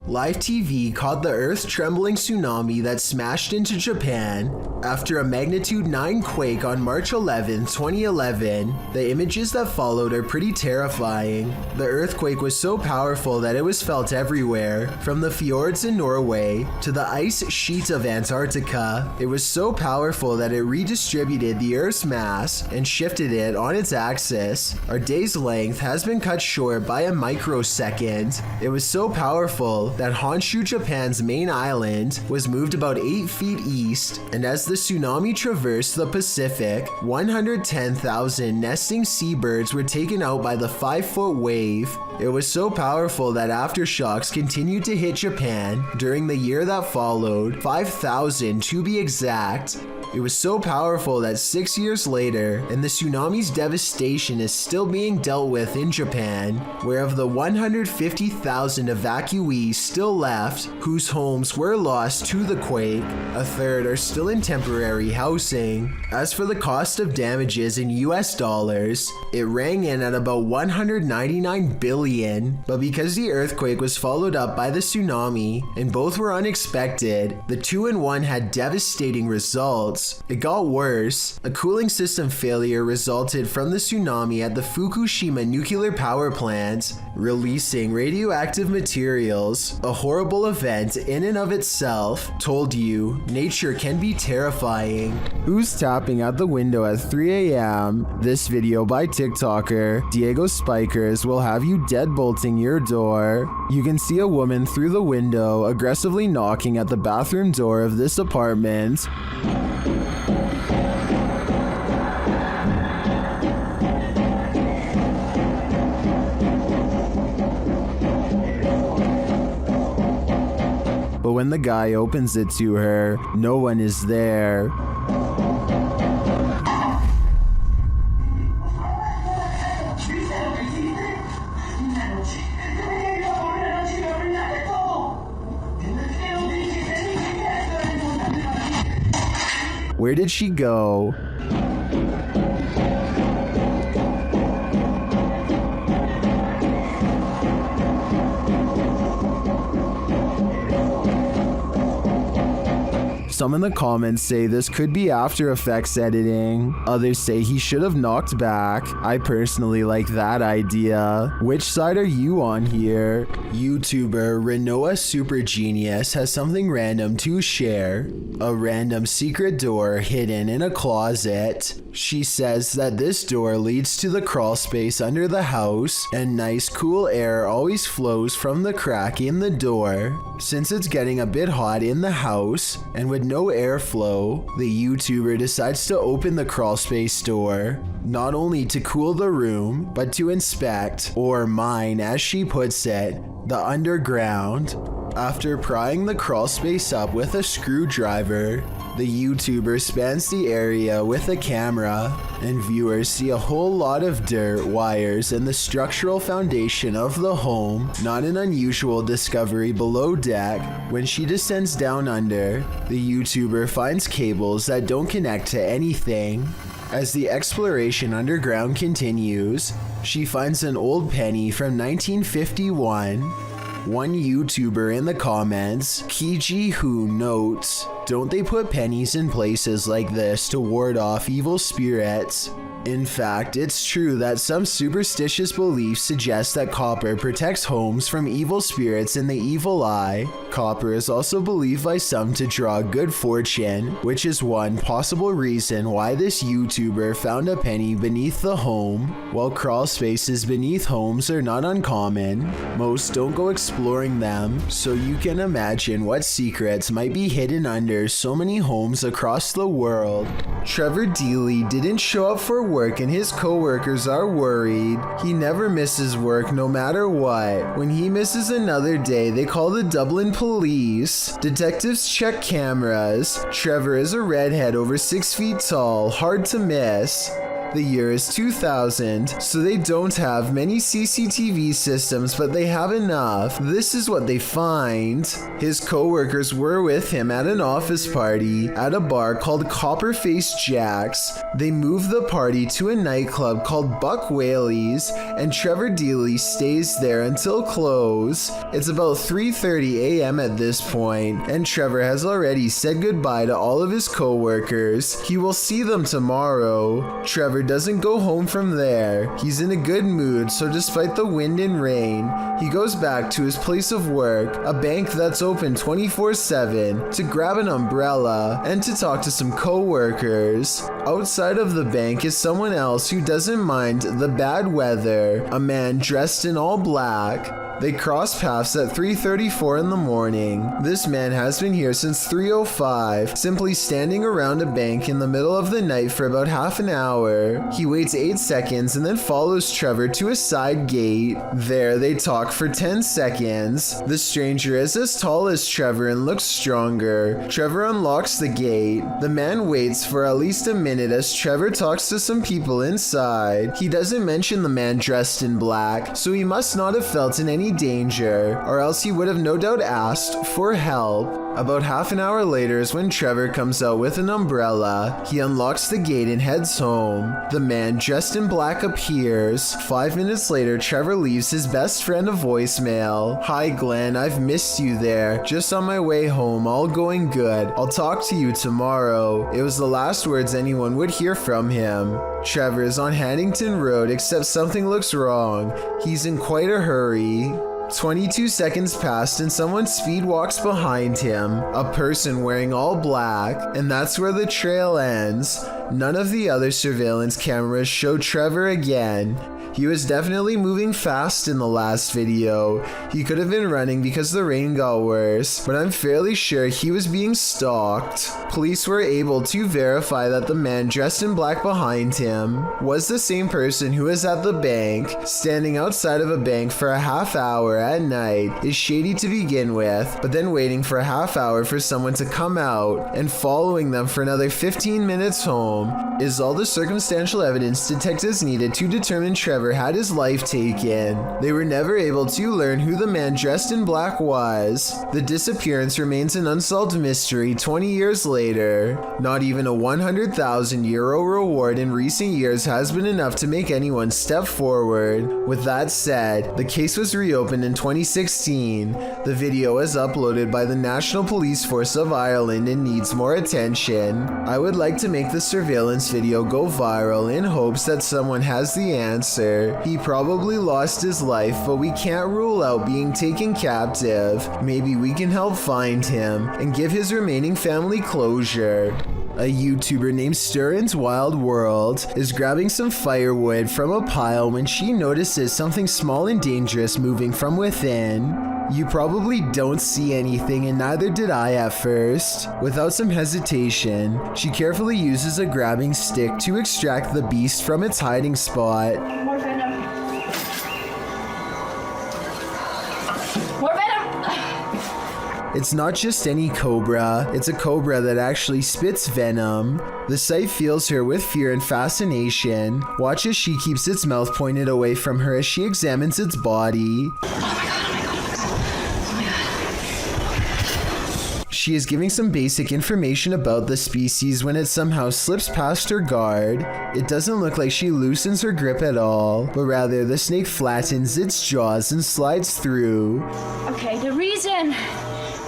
Live TV caught the earth-trembling tsunami that smashed into Japan after a magnitude 9 quake on March 11, 2011. The images that followed are pretty terrifying. The earthquake was so powerful that it was felt everywhere, from the fjords in Norway to the ice sheet of Antarctica. It was so powerful that it redistributed the Earth's mass and shifted it on its axis. Our day's length has been cut short by a microsecond. It was so powerful that Honshu, Japan's main island, was moved about 8 feet east, and as the tsunami traversed the Pacific, 110,000 nesting seabirds were taken out by the 5-foot wave. It was so powerful that aftershocks continued to hit Japan during the year that followed, 5,000 to be exact. It was so powerful that 6 years later, and the tsunami's devastation is still being dealt with in Japan, where of the 150,000 evacuees still left, whose homes were lost to the quake, a third are still in temporary housing. As for the cost of damages in US dollars, it rang in at about 199 billion, but because the earthquake was followed up by the tsunami, and both were unexpected, the 2-in-1 had devastating results. It got worse. A cooling system failure resulted from the tsunami at the Fukushima nuclear power plant, releasing radioactive materials. A horrible event in and of itself. Told you, nature can be terrifying. Who's tapping at the window at 3 a.m.? This video by TikToker Diego Spikers will have you deadbolting your door. You can see a woman through the window aggressively knocking at the bathroom door of this apartment. But when the guy opens it to her, no one is there. Where did she go? Some in the comments say this could be After Effects editing. Others say he should have knocked back. I personally like that idea. Which side are you on here? YouTuber Renoa Super Genius has something random to share. A random secret door hidden in a closet. She says that this door leads to the crawl space under the house, and nice cool air always flows from the crack in the door. Since it's getting a bit hot in the house, and with no airflow, the YouTuber decides to open the crawl space door, not only to cool the room, but to inspect, or mine as she puts it, the underground. After prying the crawl space up with a screwdriver, the YouTuber spans the area with a camera, and viewers see a whole lot of dirt, wires, and the structural foundation of the home. Not an unusual discovery below deck. When she descends down under, the YouTuber finds cables that don't connect to anything. As the exploration underground continues, she finds an old penny from 1951. One YouTuber in the comments, Kiji Hu, notes, "Don't they put pennies in places like this to ward off evil spirits?" In fact, it's true that some superstitious beliefs suggest that copper protects homes from evil spirits and the evil eye. Copper is also believed by some to draw good fortune, which is one possible reason why this YouTuber found a penny beneath the home. While crawl spaces beneath homes are not uncommon, most don't go exploring them, so you can imagine what secrets might be hidden under so many homes across the world. Trevor Deeley didn't show up for work and his co-workers are worried. He never misses work no matter what. When he misses another day, they call the Dublin police. Detectives check cameras. Trevor is a redhead over 6 feet tall, hard to miss. The year is 2000, so they don't have many CCTV systems, but they have enough. This is what they find. His co-workers were with him at an office party at a bar called Copperface Jack's. They moved the party to a nightclub called Buck Whaley's, and Trevor Deeley stays there until close. It's about 3:30 a.m. at this point, and Trevor has already said goodbye to all of his co-workers. He will see them tomorrow. Trevor doesn't go home from there. He's in a good mood, so despite the wind and rain, he goes back to his place of work, a bank that's open 24/7, to grab an umbrella and to talk to some co-workers. Outside of the bank is someone else who doesn't mind the bad weather, a man dressed in all black. They cross paths at 3:34 in the morning. This man has been here since 3:05, simply standing around a bank in the middle of the night for about half an hour. He waits 8 seconds and then follows Trevor to a side gate. There they talk for 10 seconds. The stranger is as tall as Trevor and looks stronger. Trevor unlocks the gate. The man waits for at least a minute as Trevor talks to some people inside. He doesn't mention the man dressed in black, so he must not have felt in any danger, or else he would have no doubt asked for help. About half an hour later is when Trevor comes out with an umbrella. He unlocks the gate and heads home. The man dressed in black appears. 5 minutes later, Trevor leaves his best friend a voicemail. "Hi Glenn, I've missed you there. Just on my way home, all going good. I'll talk to you tomorrow." It was the last words anyone would hear from him. Trevor is on Haddington Road, except something looks wrong. He's in quite a hurry. 22 seconds passed and someone speed walks behind him, a person wearing all black, and that's where the trail ends. None of the other surveillance cameras show Trevor again. He was definitely moving fast in the last video. He could have been running because the rain got worse, but I'm fairly sure he was being stalked. Police were able to verify that the man dressed in black behind him was the same person who was at the bank. Standing outside of a bank for a half hour at night is shady to begin with, but then waiting for a half hour for someone to come out and following them for another 15 minutes home is all the circumstantial evidence detectives needed to determine Trevor had his life taken. They were never able to learn who the man dressed in black was. The disappearance remains an unsolved mystery 20 years later. Not even a €100,000 reward in recent years has been enough to make anyone step forward. With that said, the case was reopened in 2016. The video was uploaded by the National Police Force of Ireland and needs more attention. I would like to make the surveillance video go viral in hopes that someone has the answer. He probably lost his life, but we can't rule out being taken captive. Maybe we can help find him and give his remaining family closure. A YouTuber named Stirrin's Wild World is grabbing some firewood from a pile when she notices something small and dangerous moving from within. You probably don't see anything, and neither did I at first. Without some hesitation, she carefully uses a grabbing stick to extract the beast from its hiding spot. More venom. More venom! It's not just any cobra, it's a cobra that actually spits venom. The sight fills her with fear and fascination. Watch as she keeps its mouth pointed away from her as she examines its body. She is giving some basic information about the species when it somehow slips past her guard. It doesn't look like she loosens her grip at all, but rather the snake flattens its jaws and slides through. Okay, the reason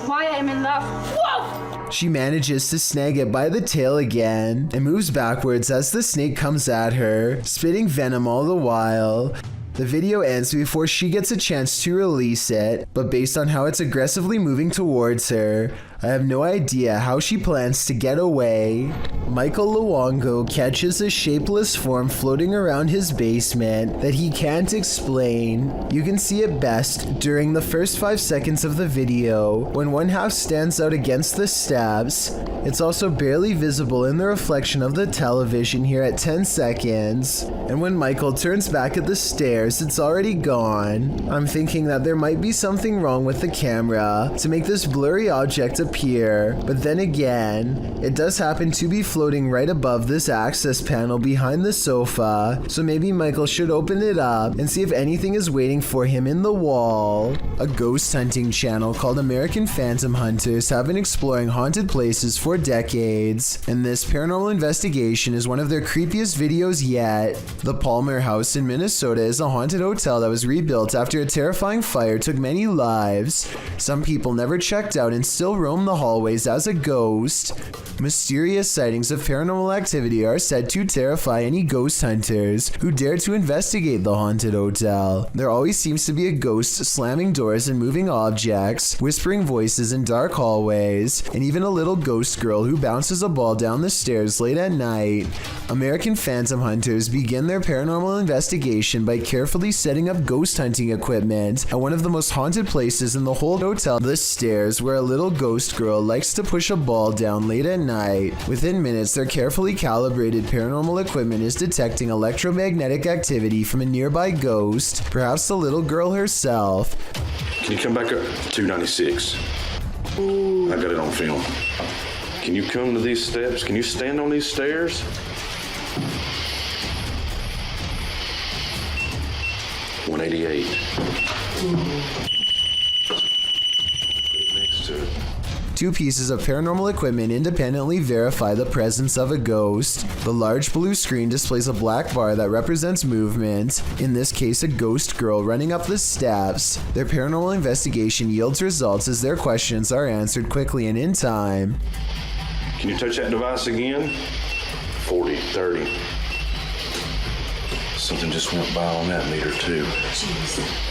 why I'm in love. Whoa! She manages to snag it by the tail again and moves backwards as the snake comes at her, spitting venom all the while. The video ends before she gets a chance to release it, but based on how it's aggressively moving towards her, I have no idea how she plans to get away. Michael Luongo catches a shapeless form floating around his basement that he can't explain. You can see it best during the first 5 seconds of the video, when one half stands out against the steps. It's also barely visible in the reflection of the television here at 10 seconds. And when Michael turns back at the stairs, it's already gone. I'm thinking that there might be something wrong with the camera to make this blurry object appear disappear. But then again, it does happen to be floating right above this access panel behind the sofa, so maybe Michael should open it up and see if anything is waiting for him in the wall. A ghost hunting channel called American Phantom Hunters have been exploring haunted places for decades, and this paranormal investigation is one of their creepiest videos yet. The Palmer House in Minnesota is a haunted hotel that was rebuilt after a terrifying fire took many lives. Some people never checked out and still roam the hallways as a ghost. Mysterious sightings of paranormal activity are said to terrify any ghost hunters who dare to investigate the haunted hotel. There always seems to be a ghost slamming doors and moving objects, whispering voices in dark hallways, and even a little ghost girl who bounces a ball down the stairs late at night. American Phantom Hunters begin their paranormal investigation by carefully setting up ghost hunting equipment at one of the most haunted places in the whole hotel, the stairs, where a little ghost girl likes to push a ball down late at night. Within minutes, their carefully calibrated paranormal equipment is detecting electromagnetic activity from a nearby ghost, perhaps the little girl herself. Can you come back up? 296. I got it on film. Can you come to these steps? Can you stand on these stairs? 188. Next to it. Two pieces of paranormal equipment independently verify the presence of a ghost. The large blue screen displays a black bar that represents movement, in this case a ghost girl running up the steps. Their paranormal investigation yields results as their questions are answered quickly and in time. Can you touch that device again? 40, 30. Something just went by on that meter too. Jeez.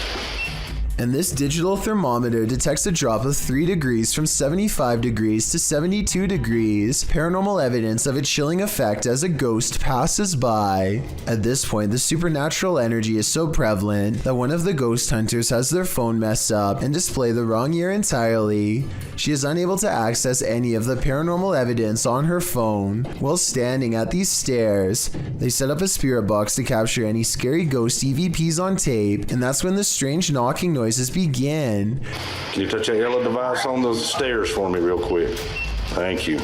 And this digital thermometer detects a drop of 3 degrees from 75 degrees to 72 degrees, paranormal evidence of a chilling effect as a ghost passes by. At this point, the supernatural energy is so prevalent that one of the ghost hunters has their phone mess up and display the wrong year entirely. She is unable to access any of the paranormal evidence on her phone. While standing at these stairs, they set up a spirit box to capture any scary ghost EVPs on tape, and that's when the strange knocking noises begin. Can you touch that yellow device on the stairs for me real quick? Thank you.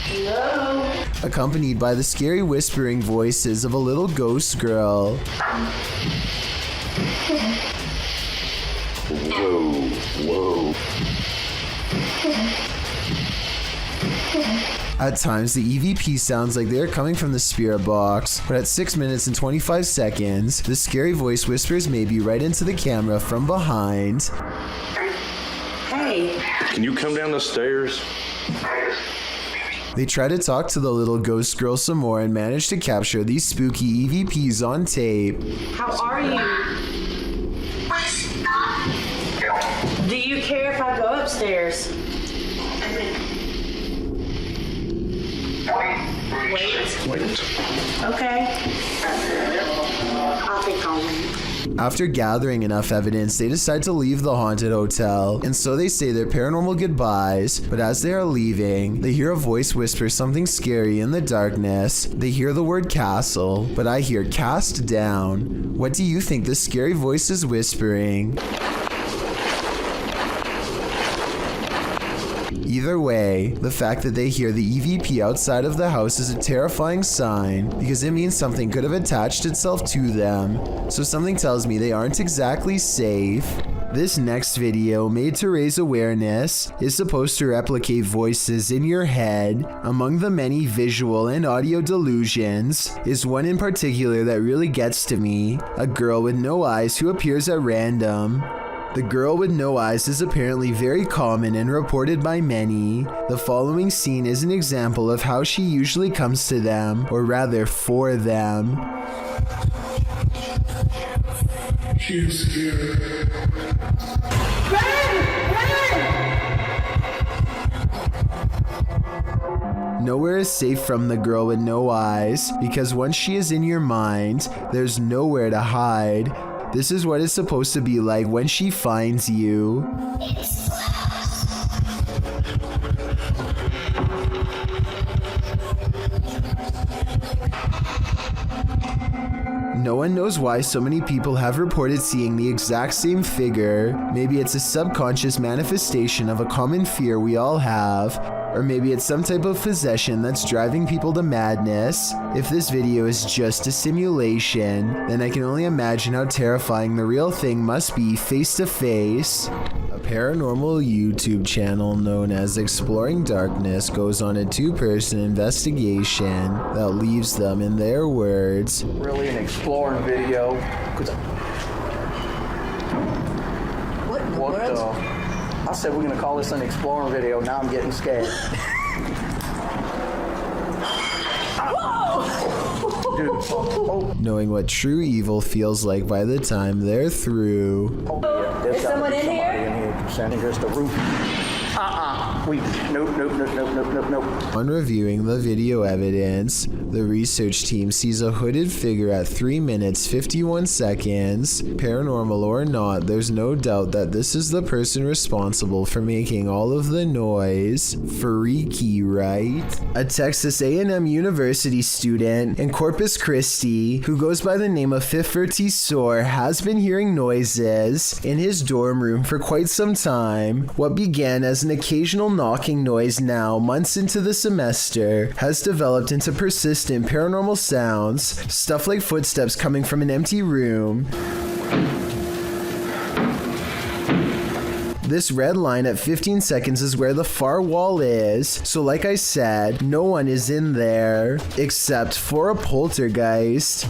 Hello? Accompanied by the scary whispering voices of a little ghost girl. Whoa, whoa. At times, the EVP sounds like they are coming from the spirit box, but at 6 minutes and 25 seconds, the scary voice whispers maybe right into the camera from behind. Hey. Can you come down the stairs? They try to talk to the little ghost girl some more and manage to capture these spooky EVPs on tape. How are you? Do you care if I go upstairs? Wait. Okay. I think I'll wait. After gathering enough evidence, they decide to leave the haunted hotel, and so they say their paranormal goodbyes, but as they are leaving, they hear a voice whisper something scary in the darkness. They hear the word castle, but I hear cast down. What do you think the scary voice is whispering? Either way, the fact that they hear the EVP outside of the house is a terrifying sign because it means something could have attached itself to them. So something tells me they aren't exactly safe. This next video, made to raise awareness, is supposed to replicate voices in your head. Among the many visual and audio delusions is one in particular that really gets to me. A girl with no eyes who appears at random. The girl with no eyes is apparently very common and reported by many. The following scene is an example of how she usually comes to them, or rather for them. She is scared. Nowhere is safe from the girl with no eyes, because once she is in your mind, there's nowhere to hide. This is what it's supposed to be like when she finds you. No one knows why so many people have reported seeing the exact same figure. Maybe it's a subconscious manifestation of a common fear we all have, or maybe it's some type of possession that's driving people to madness. If this video is just a simulation, then I can only imagine how terrifying the real thing must be face to face. A paranormal YouTube channel known as Exploring Darkness goes on a two-person investigation that leaves them, in their words, really an exploring video. What in the What world? the? I said we're gonna call this an exploring video. Now I'm getting scared. Dude, oh, knowing what true evil feels like by the time they're through. yeah, there's Is gotta someone be in somebody here? in here. Sending us the roof. Nope. On reviewing the video evidence, the research team sees a hooded figure at 3 minutes 51 seconds. Paranormal or not, there's no doubt that this is the person responsible for making all of the noise. Freaky, right? A Texas A&M University student in Corpus Christi, who goes by the name of Fifferty Soar, has been hearing noises in his dorm room for quite some time. What began as an occasional knocking noise now, months into the semester, has developed into persistent paranormal sounds, stuff like footsteps coming from an empty room. This red line at 15 seconds is where the far wall is, so like I said, no one is in there, except for a poltergeist.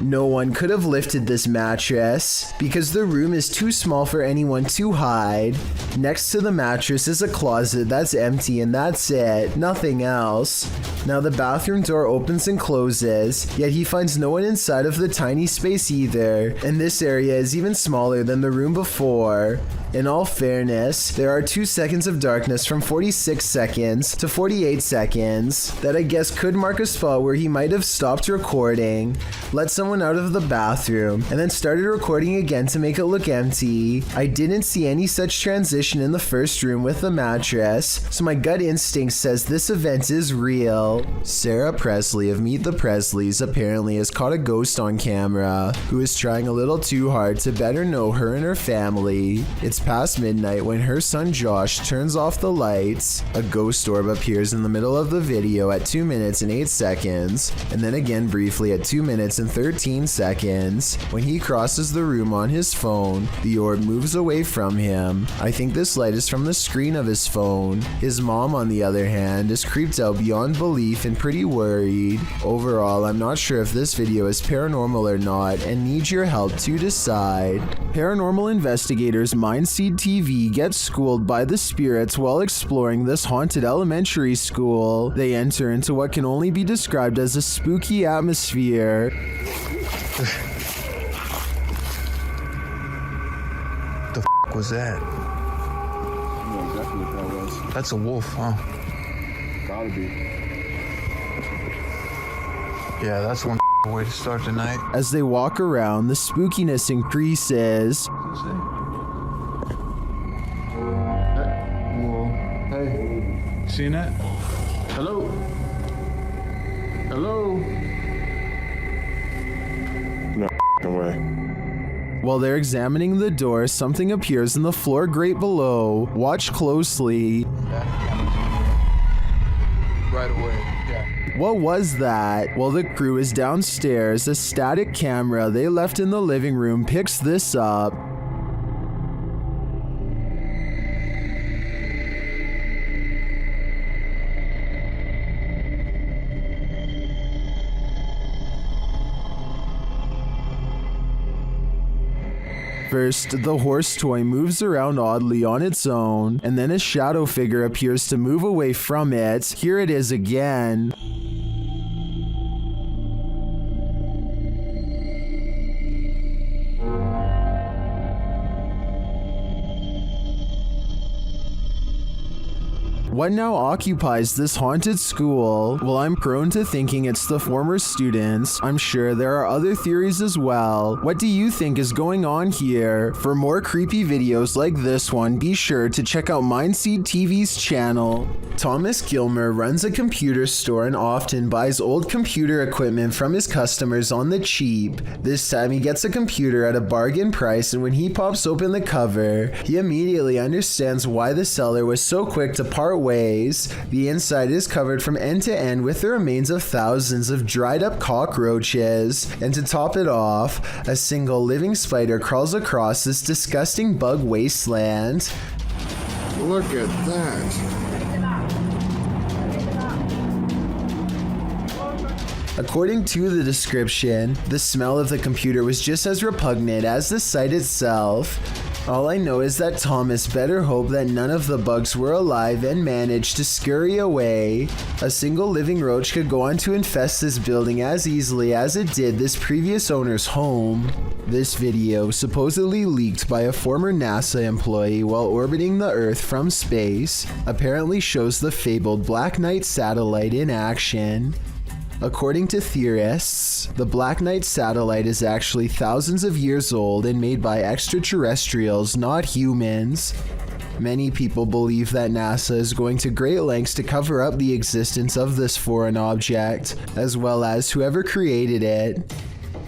No one could have lifted this mattress because the room is too small for anyone to hide. Next to the mattress is a closet that's empty and that's it, nothing else. Now the bathroom door opens and closes, yet he finds no one inside of the tiny space either, and this area is even smaller than the room before. In all fairness, there are 2 seconds of darkness from 46 seconds to 48 seconds that I guess could mark a spot where he might have stopped recording, let someone out of the bathroom, and then started recording again to make it look empty. I didn't see any such transition in the first room with the mattress, so my gut instinct says this event is real. Sarah Pressley of Meet the Pressleys apparently has caught a ghost on camera who is trying a little too hard to better know her and her family. It's past midnight when her son Josh turns off the lights. A ghost orb appears in the middle of the video at 2 minutes and 8 seconds, and then again briefly at 2 minutes and 13 seconds. When he crosses the room on his phone, the orb moves away from him. I think this light is from the screen of his phone. His mom, on the other hand, is creeped out beyond belief and pretty worried. Overall, I'm not sure if this video is paranormal or not and need your help to decide. Paranormal investigators Mindseed TV gets schooled by the spirits while exploring this haunted elementary school. They enter into what can only be described as a spooky atmosphere. The f was that? I know exactly what that was. That's a wolf, huh? Gotta be. Yeah, that's one way to start the night. As they walk around, the spookiness increases. Hey. Seen that? Hello? Hello? No way. While they're examining the door, something appears in the floor grate below. Watch closely. Right away, yeah. What was that? While the crew is downstairs, a static camera they left in the living room picks this up. First, the horse toy moves around oddly on its own, and then a shadow figure appears to move away from it. Here it is again. What now occupies this haunted school? Well, I'm prone to thinking it's the former students. I'm sure there are other theories as well. What do you think is going on here? For more creepy videos like this one, be sure to check out Mindseed TV's channel. Thomas Gilmer runs a computer store and often buys old computer equipment from his customers on the cheap. This time he gets a computer at a bargain price, and when he pops open the cover, he immediately understands why the seller was so quick to part ways. The inside is covered from end to end with the remains of thousands of dried up cockroaches, and to top it off, a single living spider crawls across this disgusting bug wasteland. Look at that. According to the description, the smell of the computer was just as repugnant as the site itself. All I know is that Thomas better hope that none of the bugs were alive and managed to scurry away. A single living roach could go on to infest this building as easily as it did this previous owner's home. This video, supposedly leaked by a former NASA employee while orbiting the Earth from space, apparently shows the fabled Black Knight satellite in action. According to theorists, the Black Knight satellite is actually thousands of years old and made by extraterrestrials, not humans. Many people believe that NASA is going to great lengths to cover up the existence of this foreign object, as well as whoever created it.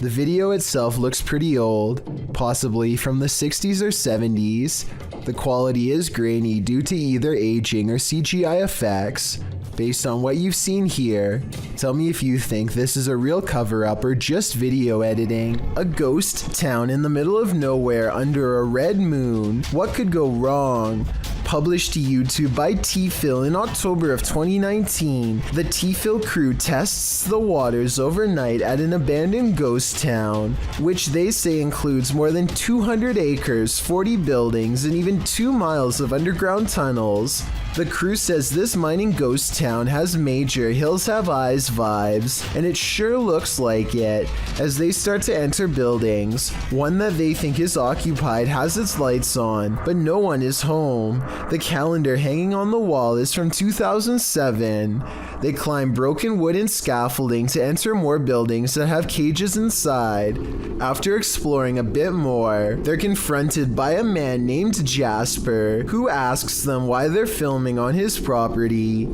The video itself looks pretty old, possibly from the 60s or 70s. The quality is grainy due to either aging or CGI effects. Based on what you've seen here, tell me if you think this is a real cover-up or just video editing. A ghost town in the middle of nowhere under a red moon. What could go wrong? Published to YouTube by T-Phil in October of 2019, the T-Phil crew tests the waters overnight at an abandoned ghost town, which they say includes more than 200 acres, 40 buildings, and even 2 miles of underground tunnels. The crew says this mining ghost town has major Hills Have Eyes vibes, and it sure looks like it, as they start to enter buildings. One that they think is occupied has its lights on, but no one is home. The calendar hanging on the wall is from 2007. They climb broken wooden scaffolding to enter more buildings that have cages inside. After exploring a bit more, they're confronted by a man named Jasper, who asks them why they're filming on his property.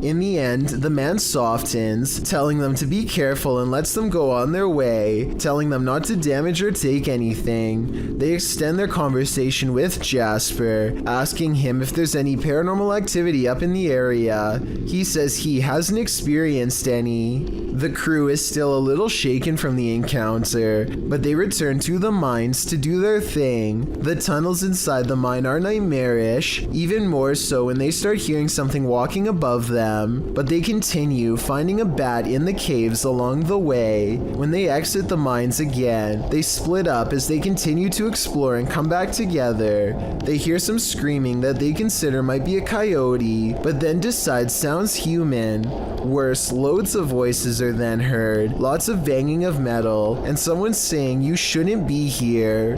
In the end, the man softens, telling them to be careful and lets them go on their way, telling them not to damage or take anything. They extend their conversation with Jasper, asking him if there's any paranormal activity up in the area. He says he hasn't experienced any. The crew is still a little shaken from the encounter, but they return to the mines to do their thing. The tunnels inside the mine are nightmarish, even more so when they start hearing something walking above them. But they continue, finding a bat in the caves along the way. When they exit the mines again, they split up as they continue to explore and come back together. They hear some screaming that they consider might be a coyote, but then decide sounds human. Worse, loads of voices are then heard, lots of banging of metal, and someone saying you shouldn't be here.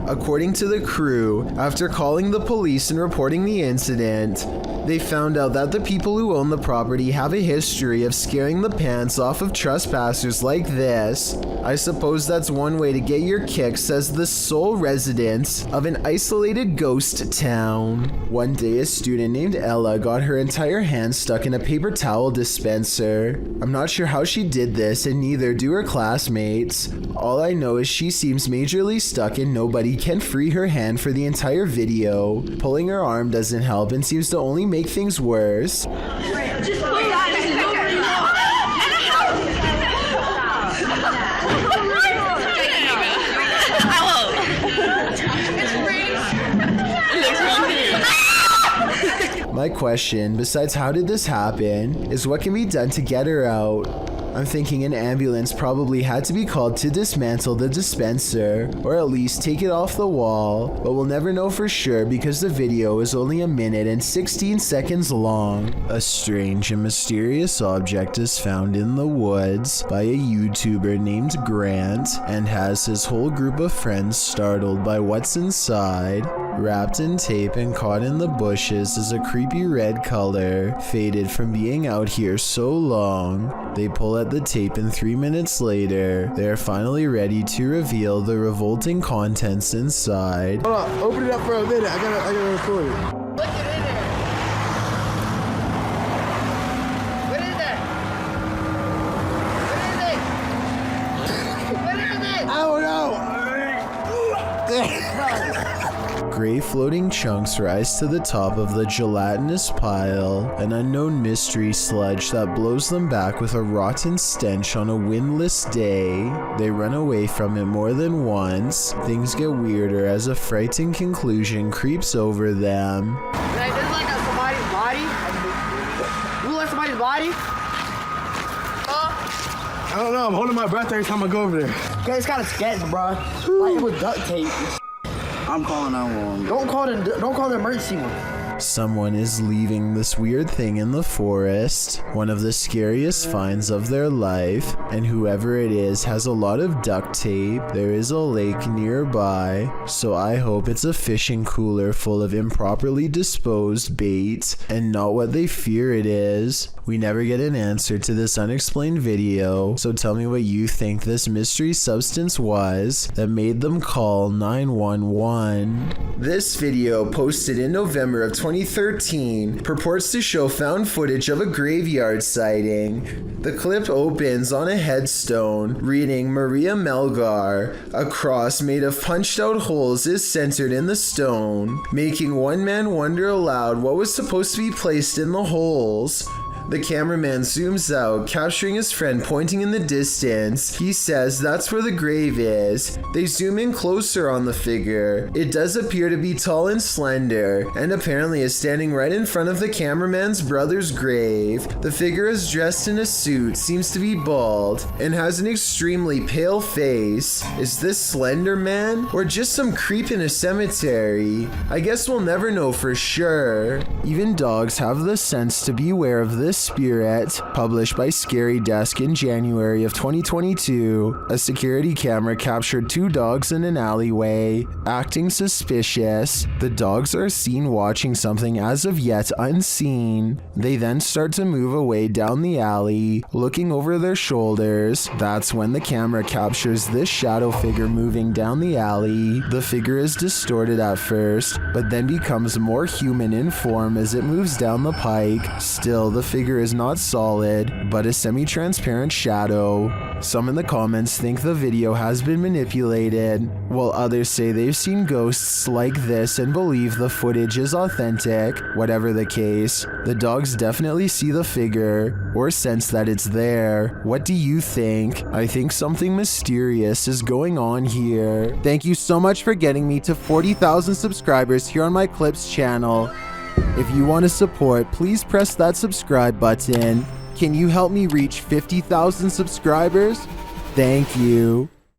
According to the crew, after calling the police and reporting the incident, they found out that the people who own the property have a history of scaring the pants off of trespassers like this. I suppose that's one way to get your kicks as the sole residents of an isolated ghost town. One day, a student named Ella got her entire hand stuck in a paper towel dispenser. I'm not sure how she did this, and neither do her classmates. All I know is she seems majorly stuck and nobody can free her hand for the entire video. Pulling her arm doesn't help and seems to only make things worse. Just pull that and over you My question, besides how did this happen, is what can be done to get her out? I'm thinking an ambulance probably had to be called to dismantle the dispenser, or at least take it off the wall, but we'll never know for sure because the video is only 1 minute and 16 seconds long. A strange and mysterious object is found in the woods by a YouTuber named Grant and has his whole group of friends startled by what's inside. Wrapped in tape and caught in the bushes is a creepy red color, faded from being out here so long. They pull at the tape and 3 minutes later, they are finally ready to reveal the revolting contents inside. Hold on, open it up for a minute. I gotta record it. Look at it in there. What is that? What is it? I don't know. Gray floating chunks rise to the top of the gelatinous pile, an unknown mystery sludge that blows them back with a rotten stench on a windless day. They run away from it more than once. Things get weirder as a frightening conclusion creeps over them. Hey, this is like somebody's body. You like somebody's body? I don't know. I'm holding my breath every time I go over there. Okay, it's kind of sketch, bro. Like it was duct tape. I'm calling 911. Don't call the emergency one. Someone is leaving this weird thing in the forest, one of the scariest finds of their life, and whoever it is has a lot of duct tape. There is a lake nearby, so I hope it's a fishing cooler full of improperly disposed bait and not what they fear it is. We never get an answer to this unexplained video, so tell me what you think this mystery substance was that made them call 911. This video, posted in November of 2013, purports to show found footage of a graveyard sighting. The clip opens on a headstone reading Maria Melgar. A cross made of punched out holes is centered in the stone, making one man wonder aloud what was supposed to be placed in the holes. The cameraman zooms out, capturing his friend pointing in the distance. He says that's where the grave is. They zoom in closer on the figure. It does appear to be tall and slender, and apparently is standing right in front of the cameraman's brother's grave. The figure is dressed in a suit, seems to be bald, and has an extremely pale face. Is this Slender Man, or just some creep in a cemetery? I guess we'll never know for sure. Even dogs have the sense to beware of this spirit. Published by Scary Desk in January of 2022, a security camera captured 2 dogs in an alleyway, acting suspicious. The dogs are seen watching something as of yet unseen. They then start to move away down the alley, looking over their shoulders. That's when the camera captures this shadow figure moving down the alley. The figure is distorted at first, but then becomes more human in form as it moves down the pike. Still, the figure is not solid, but a semi-transparent shadow. Some in the comments think the video has been manipulated, while others say they've seen ghosts like this and believe the footage is authentic. Whatever the case, the dogs definitely see the figure, or sense that it's there. What do you think? I think something mysterious is going on here. Thank you so much for getting me to 40,000 subscribers here on my Clips channel. If you want to support, please press that subscribe button. Can you help me reach 50,000 subscribers? Thank you.